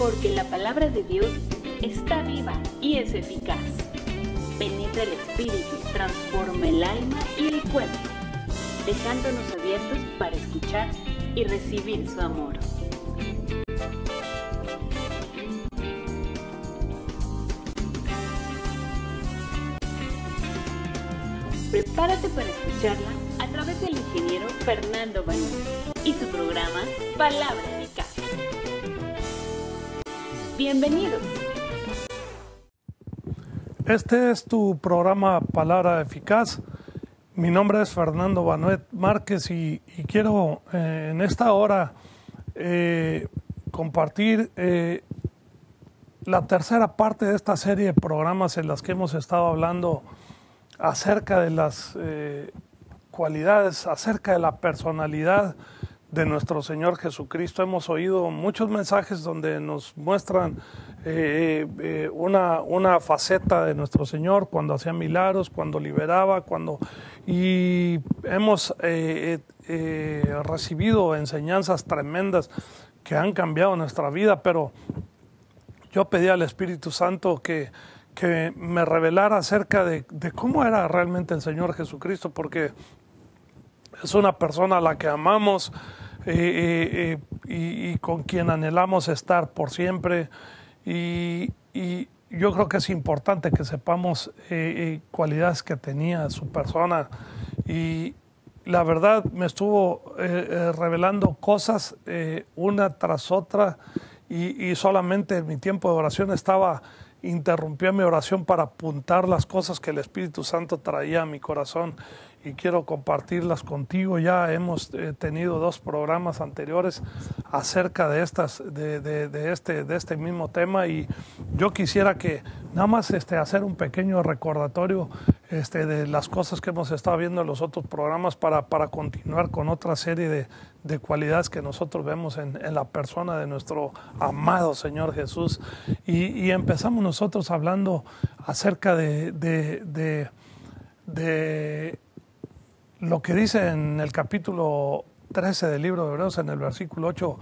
porque la palabra de Dios está viva y es eficaz. Penetra el espíritu, transforma el alma y el cuerpo, dejándonos abiertos para escuchar y recibir su amor. Prepárate para escucharla a través del ingeniero Fernando Banuet y su programa Palabra Eficaz. Bienvenidos. Este es tu programa Palabra Eficaz. Mi nombre es Fernando Banuet Márquez y quiero en esta hora compartir la tercera parte de esta serie de programas en las que hemos estado hablando acerca de las cualidades, acerca de la personalidad de nuestro Señor Jesucristo. Hemos oído muchos mensajes donde nos muestran una faceta de nuestro Señor, cuando hacía milagros, cuando liberaba, y hemos recibido enseñanzas tremendas que han cambiado nuestra vida, pero yo pedí al Espíritu Santo que me revelara acerca de cómo era realmente el Señor Jesucristo, porque es una persona a la que amamos y con quien anhelamos estar por siempre, y yo creo que es importante que sepamos cualidades que tenía su persona, y la verdad me estuvo revelando cosas una tras otra, y solamente en mi tiempo de oración interrumpía mi oración para apuntar las cosas que el Espíritu Santo traía a mi corazón, y quiero compartirlas contigo. Ya hemos tenido 2 programas anteriores acerca de este mismo tema, y yo quisiera que nada más hacer un pequeño recordatorio de las cosas que hemos estado viendo en los otros programas para continuar con otra serie de cualidades que nosotros vemos en la persona de nuestro amado Señor Jesús. Y empezamos nosotros hablando acerca de lo que dice en el capítulo 13 del libro de Hebreos, en el versículo 8,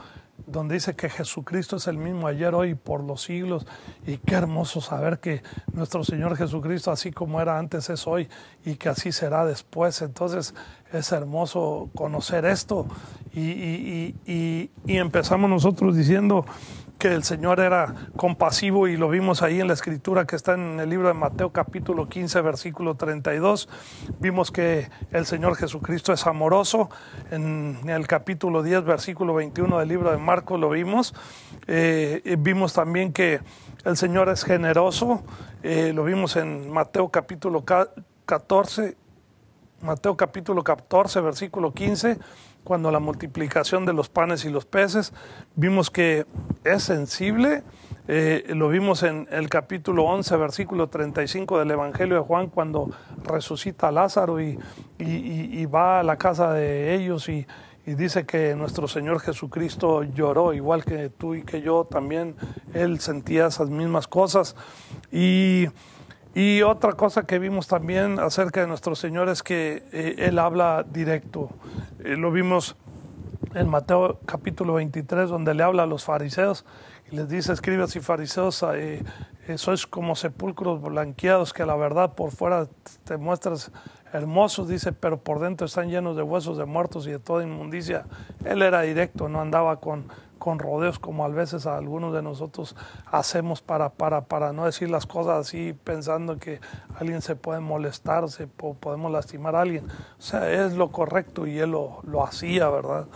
donde dice que Jesucristo es el mismo ayer, hoy y por los siglos. Y qué hermoso saber que nuestro Señor Jesucristo, así como era antes, es hoy, y que así será después. Entonces es hermoso conocer esto, y empezamos nosotros diciendo que el Señor era compasivo, y lo vimos ahí en la escritura que está en el libro de Mateo capítulo 15 versículo 32. Vimos que el Señor Jesucristo es amoroso. En el capítulo 10 versículo 21 del libro de Marcos lo vimos. Vimos también que el Señor es generoso. Lo vimos en Mateo capítulo 14 versículo 15, cuando la multiplicación de los panes y los peces. Vimos que es sensible. Lo vimos en el capítulo 11 versículo 35 del Evangelio de Juan, cuando resucita a Lázaro y va a la casa de ellos, y dice que nuestro Señor Jesucristo lloró, igual que tú y que yo también. Él sentía esas mismas cosas. Y otra cosa que vimos también acerca de nuestro Señor es que Él habla directo. Lo vimos en Mateo capítulo 23, donde le habla a los fariseos y les dice: escribas y fariseos, sois como sepulcros blanqueados, que la verdad por fuera te muestras hermosos, dice, pero por dentro están llenos de huesos de muertos y de toda inmundicia. Él era directo, no andaba con rodeos como a veces algunos de nosotros hacemos para no decir las cosas así, pensando que alguien se puede molestar, podemos lastimar a alguien. O sea, es lo correcto, y él lo hacía, ¿verdad?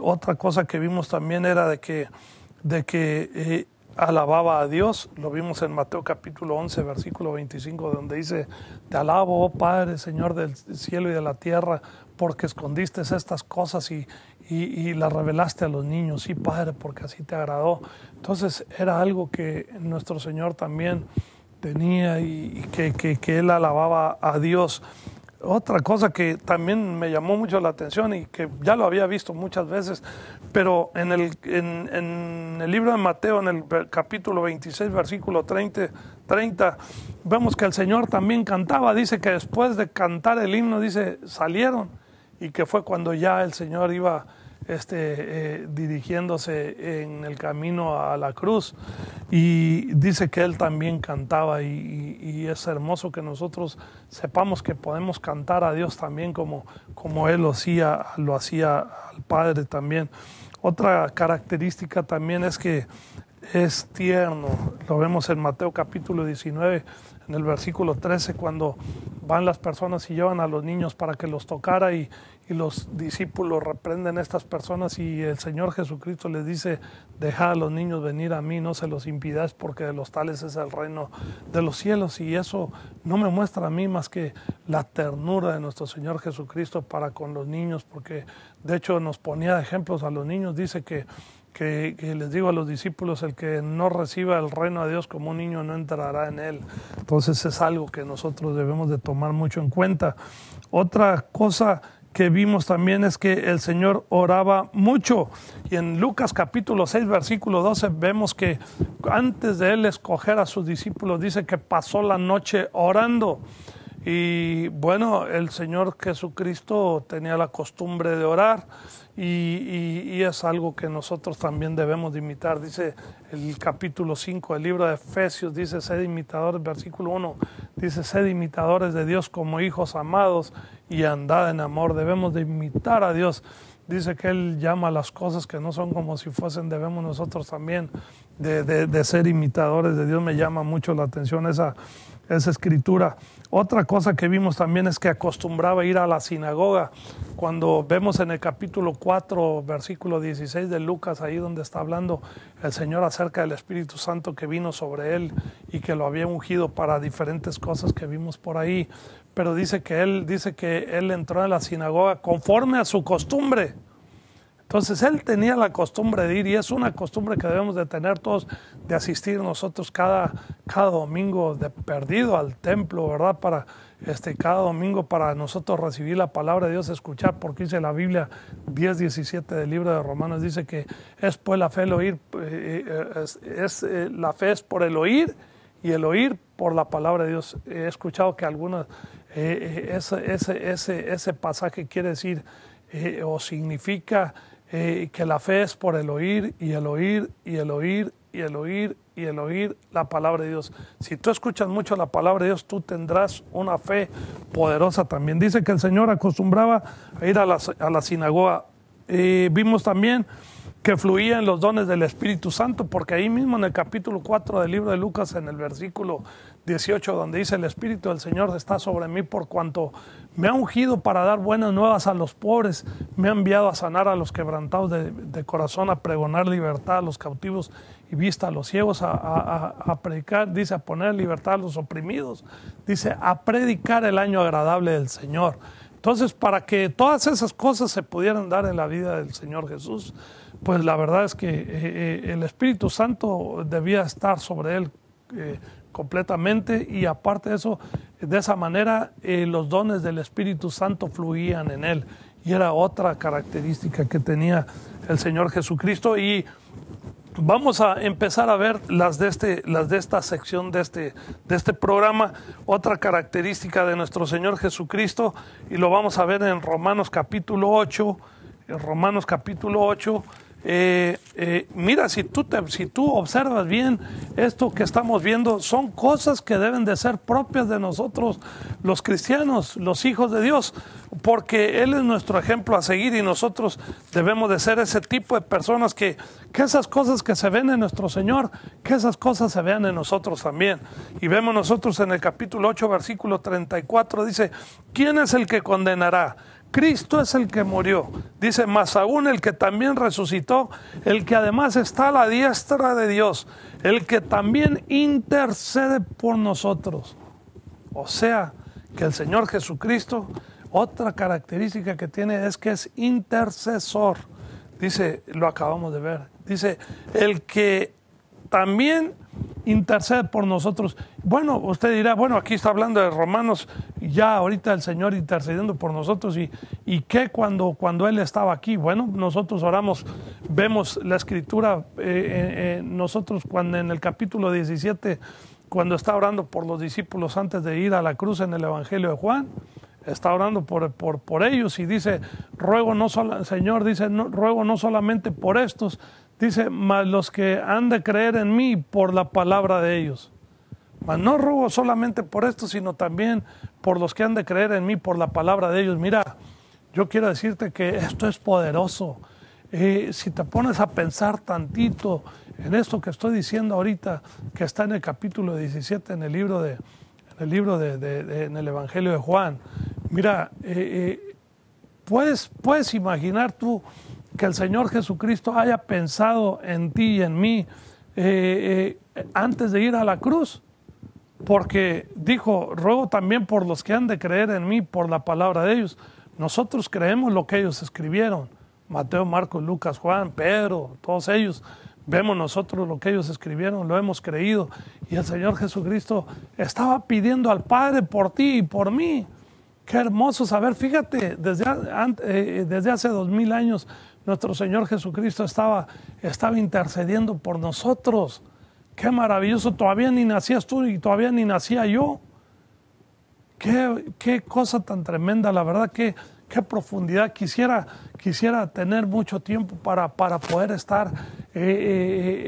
Otra cosa que vimos también era de que alababa a Dios. Lo vimos en Mateo capítulo 11 versículo 25, donde dice: te alabo, oh Padre, Señor del cielo y de la tierra, porque escondiste estas cosas y las revelaste a los niños. Sí, Padre, porque así te agradó. Entonces era algo que nuestro Señor también tenía, y que Él alababa a Dios. Otra cosa que también me llamó mucho la atención, y que ya lo había visto muchas veces, pero en el libro de Mateo, en el capítulo 26, versículo 30, vemos que el Señor también cantaba. Dice que después de cantar el himno, dice, salieron, y que fue cuando ya el Señor iba dirigiéndose en el camino a la cruz, y dice que él también cantaba, y es hermoso que nosotros sepamos que podemos cantar a Dios también como él lo hacía al Padre también. Otra característica también es que es tierno. Lo vemos en Mateo capítulo 19, en el versículo 13, cuando van las personas y llevan a los niños para que los tocara, y los discípulos reprenden a estas personas, y el Señor Jesucristo les dice: dejad a los niños venir a mí, no se los impidáis, porque de los tales es el reino de los cielos. Y eso no me muestra a mí más que la ternura de nuestro Señor Jesucristo para con los niños, porque de hecho nos ponía ejemplos a los niños. Dice que les digo a los discípulos: el que no reciba el reino de Dios como un niño no entrará en él. Entonces es algo que nosotros debemos de tomar mucho en cuenta. Otra cosa que vimos también es que el Señor oraba mucho, y en Lucas capítulo 6 versículo 12 vemos que antes de él escoger a sus discípulos dice que pasó la noche orando. Y bueno, el Señor Jesucristo tenía la costumbre de orar, y es algo que nosotros también debemos de imitar. Dice el capítulo 5 del libro de Efesios, dice: sed imitadores, versículo 1, dice: sed imitadores de Dios como hijos amados y andad en amor. Debemos de imitar a Dios. Dice que Él llama las cosas que no son como si fuesen. Debemos nosotros también de ser imitadores de Dios. Me llama mucho la atención esa escritura. Otra cosa que vimos también es que acostumbraba ir a la sinagoga. Cuando vemos en el capítulo 4, versículo 16 de Lucas, ahí donde está hablando el Señor acerca del Espíritu Santo que vino sobre Él y que lo había ungido para diferentes cosas que vimos por ahí. Pero dice que él entró a la sinagoga conforme a su costumbre. Entonces él tenía la costumbre de ir, y es una costumbre que debemos de tener todos, de asistir nosotros cada domingo de perdido al templo, ¿verdad? Para cada domingo para nosotros recibir la palabra de Dios, escuchar, porque dice la Biblia 10:17 del libro de Romanos, dice que es pues la fe el oír, la fe es por el oír, y el oír por la palabra de Dios. He escuchado que algunas ese pasaje quiere decir o significa que la fe es por el oír, y el oír, y el oír, y el oír, y el oír la palabra de Dios. Si tú escuchas mucho la palabra de Dios, tú tendrás una fe poderosa también. Dice que el Señor acostumbraba a ir a la sinagoga. Vimos también que fluían los dones del Espíritu Santo, porque ahí mismo en el capítulo 4 del libro de Lucas, en el versículo 18, donde dice: el Espíritu del Señor está sobre mí, por cuanto me ha ungido para dar buenas nuevas a los pobres, me ha enviado a sanar a los quebrantados de corazón, a pregonar libertad a los cautivos y vista a los ciegos, a predicar, dice, a poner en libertad a los oprimidos, dice, a predicar el año agradable del Señor. Entonces, para que todas esas cosas se pudieran dar en la vida del Señor Jesús, pues la verdad es que el Espíritu Santo debía estar sobre él completamente, y aparte de eso, de esa manera los dones del Espíritu Santo fluían en él, y era otra característica que tenía el Señor Jesucristo. Y vamos a empezar a ver las de esta sección de este programa. Otra característica de nuestro Señor Jesucristo, y lo vamos a ver en Romanos capítulo 8. En Romanos capítulo 8, mira, si tú observas bien esto que estamos viendo, son cosas que deben de ser propias de nosotros, los cristianos, los hijos de Dios, porque Él es nuestro ejemplo a seguir, y nosotros debemos de ser ese tipo de personas que esas cosas que se ven en nuestro Señor, que esas cosas se vean en nosotros también. Y vemos nosotros en el capítulo 8, versículo 34, dice: ¿quién es el que condenará? Cristo es el que murió, dice, más aún el que también resucitó, el que además está a la diestra de Dios, el que también intercede por nosotros. O sea, que el Señor Jesucristo, otra característica que tiene es que es intercesor. Dice, lo acabamos de ver, dice, el que también intercede por nosotros. Bueno, usted dirá, bueno, aquí está hablando de Romanos, ya ahorita el Señor intercediendo por nosotros, y ¿qué cuando Él estaba aquí? Bueno, nosotros oramos, vemos la Escritura, nosotros cuando en el capítulo 17, cuando está orando por los discípulos antes de ir a la cruz en el Evangelio de Juan, está orando por ellos y dice, Señor dice, no, ruego no solamente por estos, dice, mas los que han de creer en mí por la palabra de ellos. Mas no ruego solamente por estos, sino también por los que han de creer en mí por la palabra de ellos. Mira, yo quiero decirte que esto es poderoso. Si te pones a pensar tantito en esto que estoy diciendo ahorita, que está en el capítulo 17, en el Evangelio de Juan, mira, puedes imaginar tú que el Señor Jesucristo haya pensado en ti y en mí antes de ir a la cruz, porque dijo, ruego también por los que han de creer en mí por la palabra de ellos. Nosotros creemos lo que ellos escribieron, Mateo, Marcos, Lucas, Juan, Pedro, todos ellos. Vemos nosotros lo que ellos escribieron, lo hemos creído. Y el Señor Jesucristo estaba pidiendo al Padre por ti y por mí. Qué hermoso saber. Fíjate, desde hace 2000 años nuestro Señor Jesucristo estaba intercediendo por nosotros. Qué maravilloso. Todavía ni nacías tú y todavía ni nacía yo. Qué cosa tan tremenda, la verdad, qué profundidad. Quisiera tener mucho tiempo para poder estar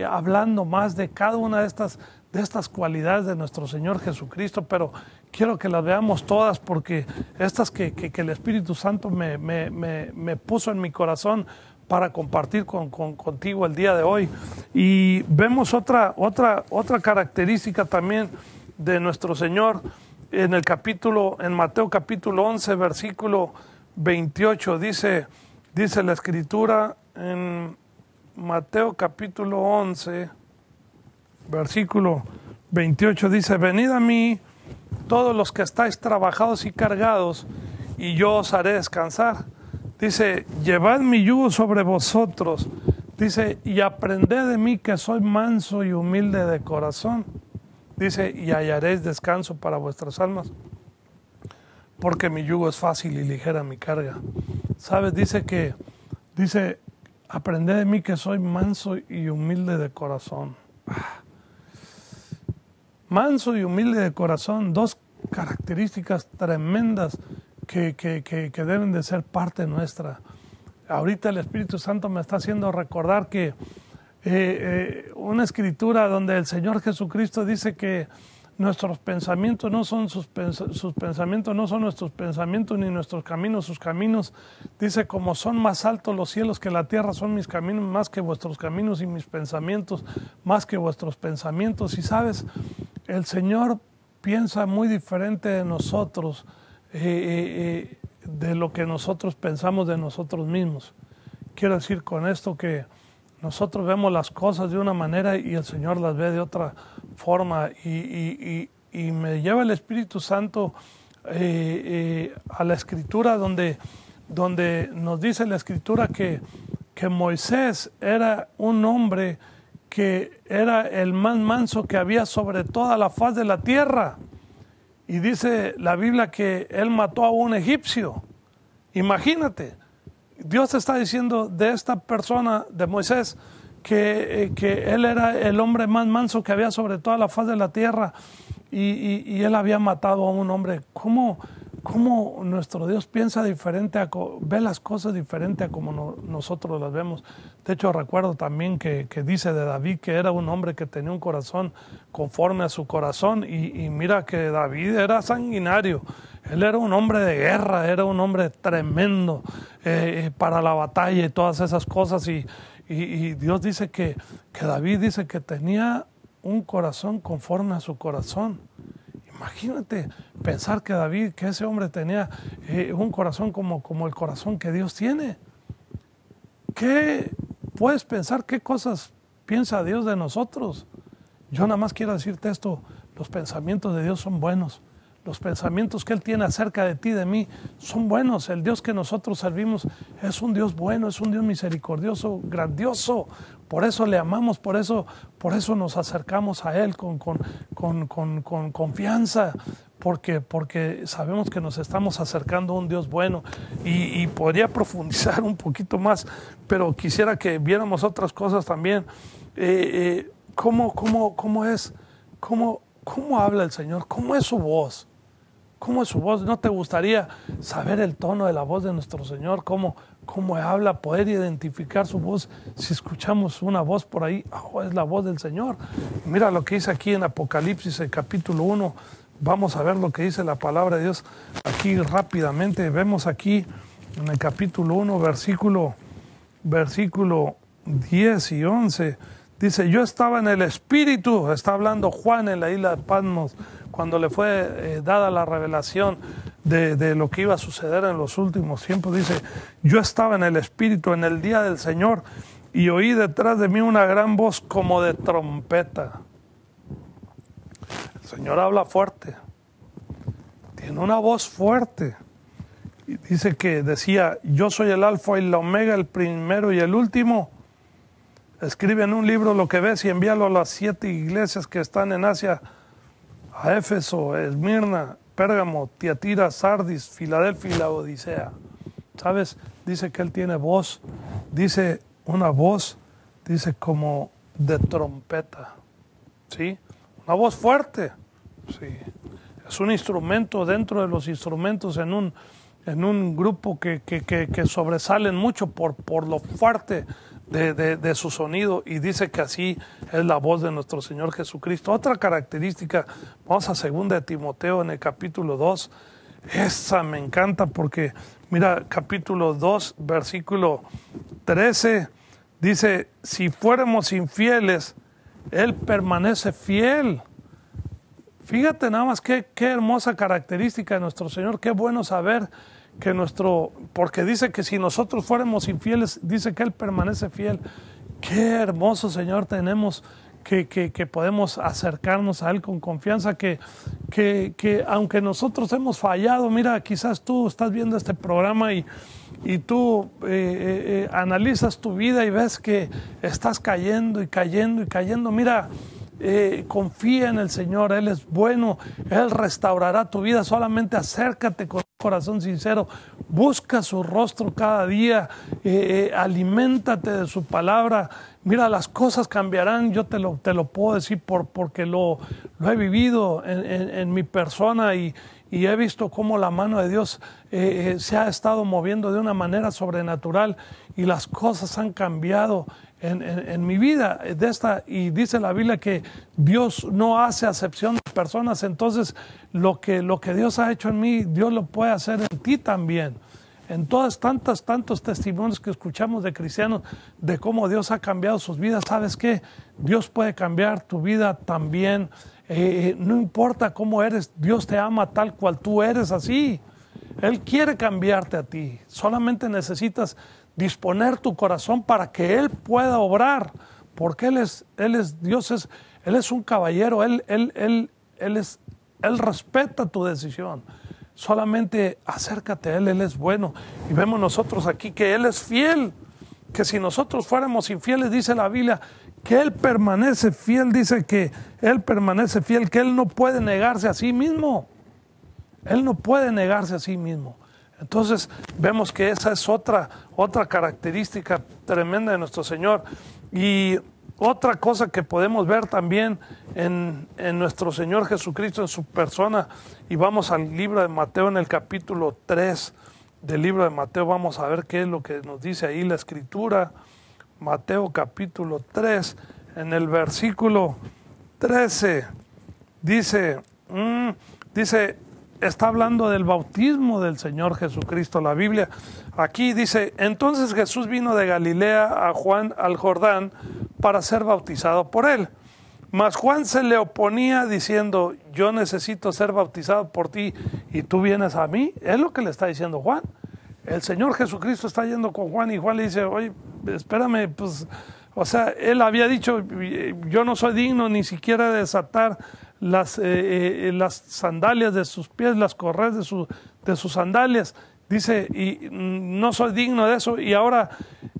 hablando más de cada una de estas cualidades de nuestro Señor Jesucristo, pero quiero que las veamos todas, porque estas que el Espíritu Santo me puso en mi corazón para compartir contigo el día de hoy. Y vemos otra característica también de nuestro Señor en Mateo capítulo 11, versículo 28, dice la Escritura en Mateo capítulo 11, versículo 28, dice, venid a mí todos los que estáis trabajados y cargados, y yo os haré descansar. Dice, llevad mi yugo sobre vosotros, dice, y aprended de mí que soy manso y humilde de corazón. Dice, y hallaréis descanso para vuestras almas, porque mi yugo es fácil y ligera mi carga. ¿Sabes? Dice, aprended de mí que soy manso y humilde de corazón. Manso y humilde de corazón, dos características tremendas que deben de ser parte nuestra. Ahorita el Espíritu Santo me está haciendo recordar que una escritura donde el Señor Jesucristo dice que nuestros pensamientos no son sus pensamientos, no son nuestros pensamientos, ni nuestros caminos sus caminos. Dice, como son más altos los cielos que la tierra, son mis caminos más que vuestros caminos, y mis pensamientos más que vuestros pensamientos. Y sabes, el Señor piensa muy diferente de nosotros, de lo que nosotros pensamos de nosotros mismos. Quiero decir con esto que nosotros vemos las cosas de una manera y el Señor las ve de otra forma, y me lleva el Espíritu Santo a la Escritura donde nos dice la Escritura que Moisés era un hombre que era el más manso que había sobre toda la faz de la tierra, y dice la Biblia que él mató a un egipcio. Imagínate, Dios está diciendo de esta persona, de Moisés, que él era el hombre más manso que había sobre toda la faz de la tierra, y él había matado a un hombre. ¿Cómo nuestro Dios piensa diferente, ve las cosas diferente a como nosotros las vemos? De hecho, recuerdo también que dice de David que era un hombre que tenía un corazón conforme a su corazón, y mira que David era sanguinario. Él era un hombre de guerra, era un hombre tremendo para la batalla y todas esas cosas, y Dios dice que David dice que tenía un corazón conforme a su corazón. Imagínate pensar que ese hombre tenía un corazón como el corazón que Dios tiene. ¿Qué puedes pensar? ¿Qué cosas piensa Dios de nosotros? Yo nada más quiero decirte esto: los pensamientos de Dios son buenos. Los pensamientos que Él tiene acerca de ti, de mí, son buenos. El Dios que nosotros servimos es un Dios bueno, es un Dios misericordioso, grandioso. Por eso le amamos, por eso nos acercamos a Él con confianza, porque sabemos que nos estamos acercando a un Dios bueno. Y podría profundizar un poquito más, pero quisiera que viéramos otras cosas también. ¿Cómo habla el Señor? ¿Cómo es su voz? ¿Cómo es su voz? ¿No te gustaría saber el tono de la voz de nuestro Señor? ¿Cómo habla? Poder identificar su voz. Si escuchamos una voz por ahí, oh, es la voz del Señor. Mira lo que dice aquí en Apocalipsis, el capítulo 1. Vamos a ver lo que dice la palabra de Dios aquí rápidamente. Vemos aquí en el capítulo 1, versículo 10 y 11. Dice, yo estaba en el Espíritu, está hablando Juan en la isla de Patmos, cuando le fue dada la revelación de lo que iba a suceder en los últimos tiempos. Dice, yo estaba en el Espíritu en el día del Señor y oí detrás de mí una gran voz como de trompeta. El Señor habla fuerte, tiene una voz fuerte. Y dice que decía, yo soy el Alfa y la Omega, el primero y el último. Escribe en un libro lo que ves y envíalo a las 7 iglesias que están en Asia, a Éfeso, Esmirna, Pérgamo, Tiatira, Sardis, Filadelfia y Laodicea. ¿Sabes? Dice que él tiene voz, dice una voz, dice como de trompeta, ¿sí? Una voz fuerte, sí. Es un instrumento dentro de los instrumentos en un grupo que sobresalen mucho por lo fuerte de su sonido, y dice que así es la voz de nuestro Señor Jesucristo. Otra característica, vamos a 2 de Timoteo en el capítulo 2, esa me encanta porque mira, capítulo 2, versículo 13, dice, si fuéramos infieles, Él permanece fiel. Fíjate nada más qué hermosa característica de nuestro Señor, qué bueno saber que porque dice que si nosotros fuéramos infieles, dice que Él permanece fiel. Qué hermoso Señor tenemos, que podemos acercarnos a Él con confianza, que aunque nosotros hemos fallado, mira, quizás tú estás viendo este programa y tú analizas tu vida y ves que estás cayendo y cayendo y cayendo. Mira, confía en el Señor, Él es bueno, Él restaurará tu vida. Solamente acércate con un corazón sincero, busca su rostro cada día, aliméntate de su palabra. Mira, las cosas cambiarán, yo te lo puedo decir porque lo he vivido en mi persona y he visto cómo la mano de Dios se ha estado moviendo de una manera sobrenatural y las cosas han cambiado en mi vida y dice la Biblia que Dios no hace acepción de personas. Entonces lo que Dios ha hecho en mí, Dios lo puede hacer en ti también. En todas tantos testimonios que escuchamos de cristianos de cómo Dios ha cambiado sus vidas, ¿sabes qué? Dios puede cambiar tu vida también. No importa cómo eres, Dios te ama tal cual tú eres, así. Él quiere cambiarte a ti. Solamente necesitas disponer tu corazón para que Él pueda obrar, porque Él es Dios, Él es un caballero, Él respeta tu decisión. Solamente acércate a Él, Él es bueno. Y vemos nosotros aquí que Él es fiel, que si nosotros fuéramos infieles, dice la Biblia, que Él permanece fiel, dice que Él permanece fiel, que Él no puede negarse a sí mismo. Él no puede negarse a sí mismo. Entonces vemos que esa es otra característica tremenda de nuestro Señor. Y otra cosa que podemos ver también en nuestro Señor Jesucristo, en su persona, y vamos al libro de Mateo, en el capítulo 3 del libro de Mateo, vamos a ver qué es lo que nos dice ahí la Escritura. Mateo capítulo 3, en el versículo 13, dice, está hablando del bautismo del Señor Jesucristo, la Biblia. Aquí dice, entonces Jesús vino de Galilea a Juan al Jordán para ser bautizado por él. Mas Juan se le oponía diciendo, yo necesito ser bautizado por ti y tú vienes a mí. Es lo que le está diciendo Juan. El Señor Jesucristo está yendo con Juan y Juan le dice, oye, espérame, pues, o sea, él había dicho, yo no soy digno ni siquiera de desatar las sandalias de sus pies, las correas de sus sandalias. Dice, y no soy digno de eso. Y ahora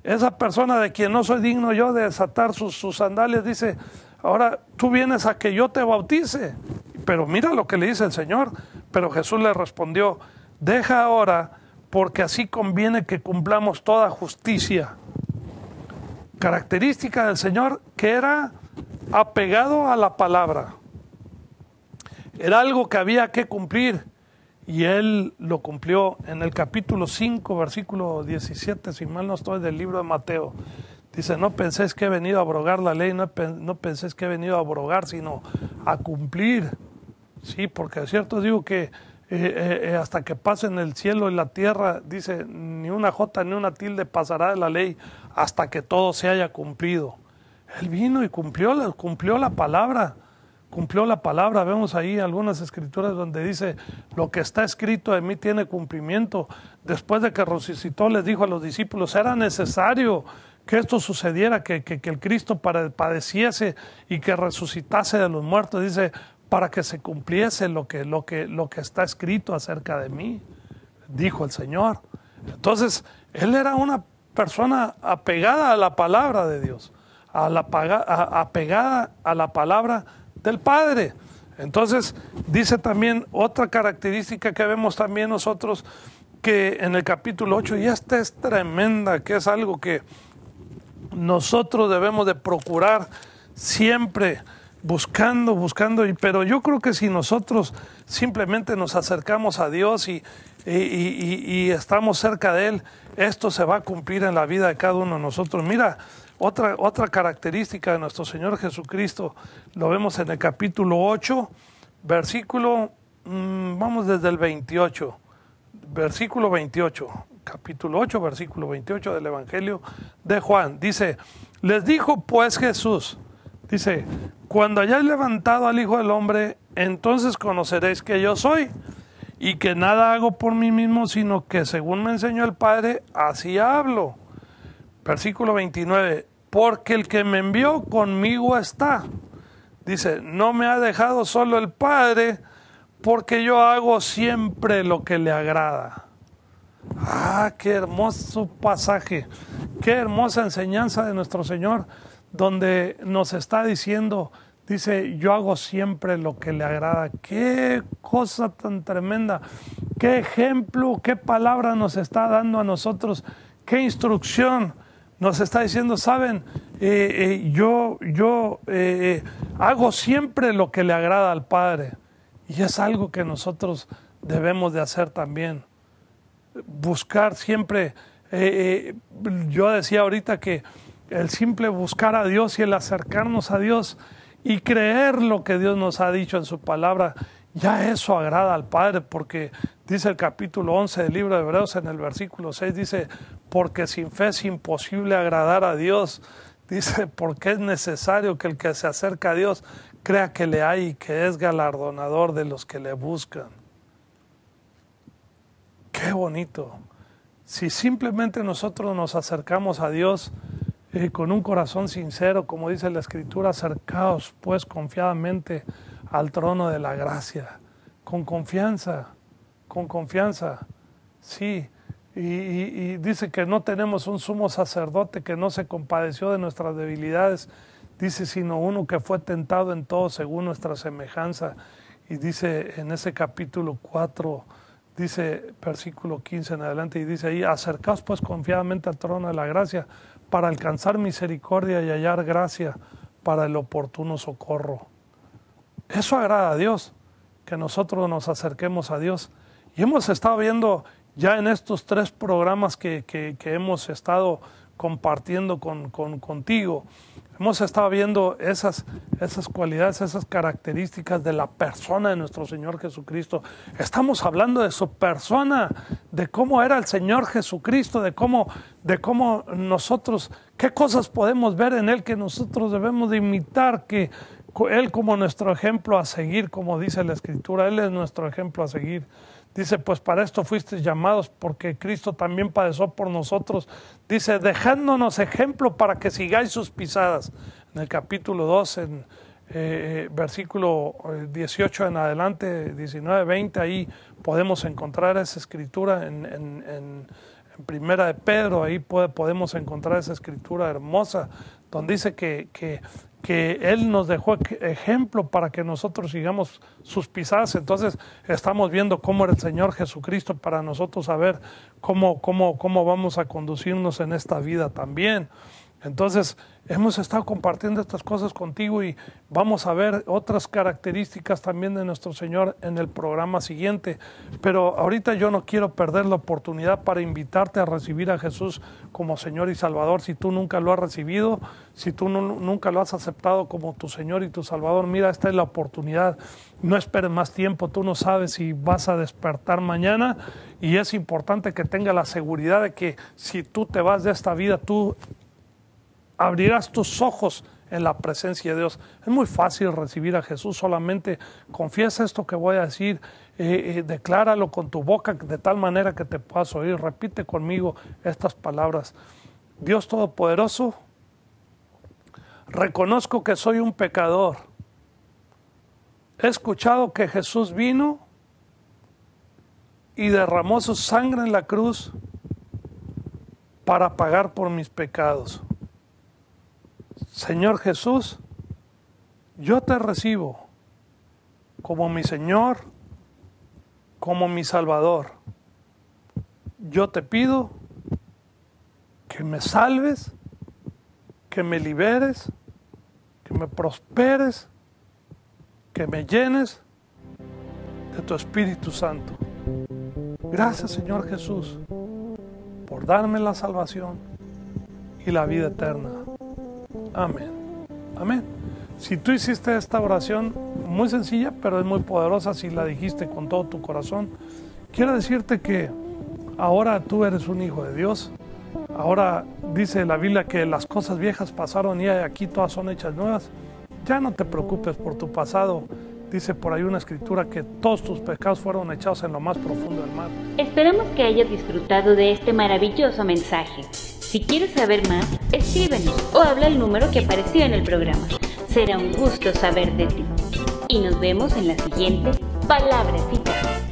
esa persona de quien no soy digno yo de desatar sus sandalias, dice, ahora tú vienes a que yo te bautice. Pero mira lo que le dice el Señor. Pero Jesús le respondió, deja ahora, porque así conviene que cumplamos toda justicia. Característica del Señor, que era apegado a la palabra. Era algo que había que cumplir. y Él lo cumplió. En el capítulo 5, versículo 17, si mal no estoy, del libro de Mateo, dice: no penséis que he venido a abrogar la ley, no penséis que he venido a abrogar, sino a cumplir. Sí, porque es cierto, digo que hasta que pasen el cielo y la tierra, dice, ni una jota ni una tilde pasará de la ley hasta que todo se haya cumplido. Él vino y cumplió la palabra. Cumplió la palabra. Vemos ahí algunas escrituras donde dice: lo que está escrito de mí tiene cumplimiento. Después de que resucitó, les dijo a los discípulos: era necesario que esto sucediera, que el Cristo padeciese y que resucitase de los muertos, dice, para que se cumpliese lo que está escrito acerca de mí, dijo el Señor. Entonces, Él era una persona apegada a la palabra de Dios, apegada a la palabra del Padre. Entonces, dice también otra característica que vemos también nosotros, que en el capítulo 8, y esta es tremenda, que es algo que nosotros debemos de procurar siempre, buscando, pero yo creo que si nosotros simplemente nos acercamos a Dios y estamos cerca de Él, esto se va a cumplir en la vida de cada uno de nosotros. Mira, otra característica de nuestro Señor Jesucristo, lo vemos en el capítulo 8, versículo, vamos desde el 28, versículo 28, capítulo 8, versículo 28 del Evangelio de Juan. Dice: les dijo pues Jesús, dice, cuando hayáis levantado al Hijo del Hombre, entonces conoceréis que yo soy, y que nada hago por mí mismo, sino que según me enseñó el Padre, así hablo. Versículo 29, porque el que me envió conmigo está. Dice: no me ha dejado solo el Padre, porque yo hago siempre lo que le agrada. Ah, qué hermoso pasaje, qué hermosa enseñanza de nuestro Señor, donde nos está diciendo, dice: yo hago siempre lo que le agrada. Qué cosa tan tremenda, qué ejemplo, qué palabra nos está dando a nosotros, qué instrucción nos está diciendo. Saben, yo hago siempre lo que le agrada al Padre, y es algo que nosotros debemos de hacer también. Buscar siempre, yo decía ahorita que el simple buscar a Dios y el acercarnos a Dios y creer lo que Dios nos ha dicho en su palabra, ya eso agrada al Padre, porque dice el capítulo 11 del libro de Hebreos en el versículo 6, dice: porque sin fe es imposible agradar a Dios. Dice: porque es necesario que el que se acerca a Dios crea que le hay y que es galardonador de los que le buscan. Qué bonito. Si simplemente nosotros nos acercamos a Dios con un corazón sincero, como dice la Escritura: acercaos pues confiadamente al trono de la gracia, con confianza, sí. Y dice que no tenemos un sumo sacerdote que no se compadeció de nuestras debilidades, dice, sino uno que fue tentado en todo según nuestra semejanza. Y dice en ese capítulo 4, dice versículo 15 en adelante, y dice ahí: acercaos pues confiadamente al trono de la gracia, para alcanzar misericordia y hallar gracia para el oportuno socorro. Eso agrada a Dios, que nosotros nos acerquemos a Dios. Y hemos estado viendo ya en estos 3 programas que hemos estado compartiendo contigo, hemos estado viendo esas cualidades, esas características de la persona de nuestro Señor Jesucristo. Estamos hablando de su persona, de cómo era el Señor Jesucristo, de cómo nosotros, qué cosas podemos ver en Él que nosotros debemos de imitar, que Él como nuestro ejemplo a seguir, como dice la Escritura, Él es nuestro ejemplo a seguir. Dice: pues para esto fuisteis llamados, porque Cristo también padeció por nosotros. Dice: dejándonos ejemplo para que sigáis sus pisadas. En el capítulo 2, en versículo 18 en adelante, 19, 20, ahí podemos encontrar esa escritura. En Primera de Pedro, ahí podemos encontrar esa escritura hermosa, donde dice que Él nos dejó ejemplo para que nosotros sigamos sus pisadas. Entonces estamos viendo cómo era el Señor Jesucristo, para nosotros saber cómo vamos a conducirnos en esta vida también. Entonces, hemos estado compartiendo estas cosas contigo y vamos a ver otras características también de nuestro Señor en el programa siguiente. Pero ahorita yo no quiero perder la oportunidad para invitarte a recibir a Jesús como Señor y Salvador. Si tú nunca lo has recibido, si tú nunca lo has aceptado como tu Señor y tu Salvador, mira, esta es la oportunidad. No esperes más tiempo, tú no sabes si vas a despertar mañana y es importante que tengas la seguridad de que si tú te vas de esta vida, tú abrirás tus ojos en la presencia de Dios. Es muy fácil recibir a Jesús, solamente confiesa esto que voy a decir, decláralo con tu boca de tal manera que te puedas oír. Repite conmigo estas palabras. Dios Todopoderoso, reconozco que soy un pecador. He escuchado que Jesús vino y derramó su sangre en la cruz para pagar por mis pecados. Señor Jesús, yo te recibo como mi Señor, como mi Salvador. Yo te pido que me salves, que me liberes, que me prosperes, que me llenes de tu Espíritu Santo. Gracias, Señor Jesús, por darme la salvación y la vida eterna. Amén. Amén. Si tú hiciste esta oración muy sencilla, pero es muy poderosa si la dijiste con todo tu corazón, quiero decirte que ahora tú eres un hijo de Dios. Ahora dice la Biblia que las cosas viejas pasaron y aquí todas son hechas nuevas. Ya no te preocupes por tu pasado. Dice por ahí una escritura que todos tus pecados fueron echados en lo más profundo del mar. Esperamos que hayas disfrutado de este maravilloso mensaje. Si quieres saber más, escríbenos o habla el número que apareció en el programa. Será un gusto saber de ti. Y nos vemos en la siguiente Palabra Eficaz.